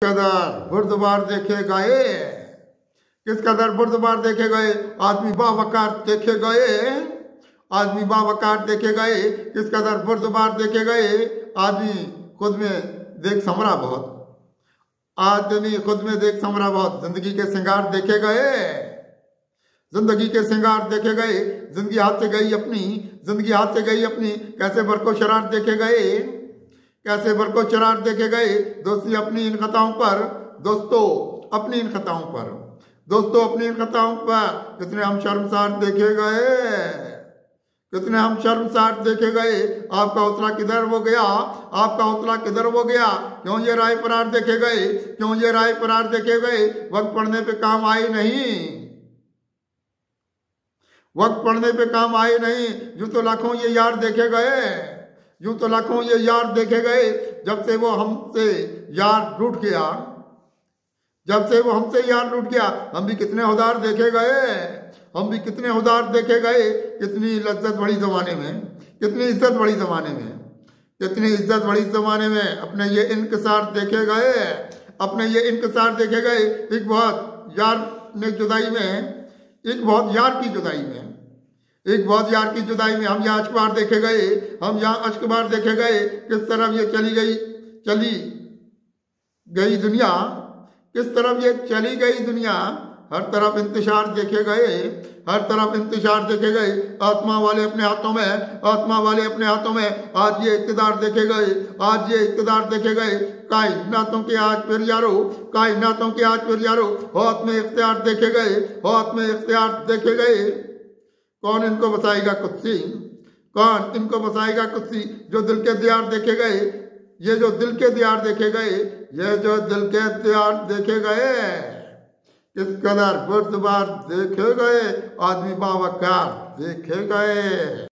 कदर बुर्दबार देखे गए, किस कदर बुर्दबार देखे गए, आदमी बावकार देखे गए, आदमी बावकार देखे गए, किस कदर बुर्दबार देखे गए, आदमी खुद में देख समरा बहुत, आदमी खुद में देख समरा बहुत, जिंदगी के श्रृंगार देखे गए, जिंदगी के श्रृंगार देखे गए, जिंदगी हाथ से गई अपनी, जिंदगी हाथ से गई अपनी, कैसे बरको शरार देखे गए, कैसे बरको शरार देखे गए, दोस्ती अपनी इन खताओं पर, दोस्तों अपनी इन खताओं पर, दोस्तों अपनी इन खताओं पर, कितने हम शर्मसार देखे गए, कितने हम शर्मसार देखे गए, आपका हौसला किधर हो गया, आपका हौसला किधर हो गया, क्यों ये राय फरार देखे गए, क्यों ये राय फरार देखे गए, वक्त पढ़ने पे काम आए नहीं, वक्त पढ़ने पे काम आए नहीं, यूं तो लाखों ये यार देखे गए, यूं तो लाखों ये यार देखे गए, जब से वो हमसे यार रूठ गया, जब से वो हमसे यार रूठ गया, हम भी कितने उदार देखे गए, हम भी कितने उदार देखे गए, कितनी लज्जत बड़ी जमाने में, कितनी इज्जत बड़ी जमाने में, कितनी इज्जत बड़ी जमाने में, अपने ये इनकसार देखे गए, अपने ये इनकसार देखे गए, एक बहुत यार ने जुदाई में, एक बहुत यार की जुदाई में, एक बहुत यार की जुदाई में हम यहाँ अश्कबार देखे गए, हम यहाँ अश्कबार देखे गए, किस तरफ ये चली गई दुनिया, किस तरफ ये चली गई दुनिया, हर तरफ इंतशार देखे गए, हर तरफ इंतशार देखे गए, आत्मा वाले अपने हाथों में, आत्मा वाले अपने हाथों में, आज ये इक़्तिदार देखे गए, आज ये इक़्तिदार देखे गए, कायनातों के आज फिर यारो, कायनातों के आज फिर यारो, हाथ में इख्तियार देखे गए, हाथ में इख्तियार देखे गए, कौन इनको बसाएगा कुत्सी, कौन इनको बसाएगा कुत्सी, जो दिल के दियार देखे गए, ये जो दिल के दियार देखे गए, ये जो दिल के दियार देखे गए, किस कदर बुर्दबार देखे गए, आदमी बावकार देखे गए।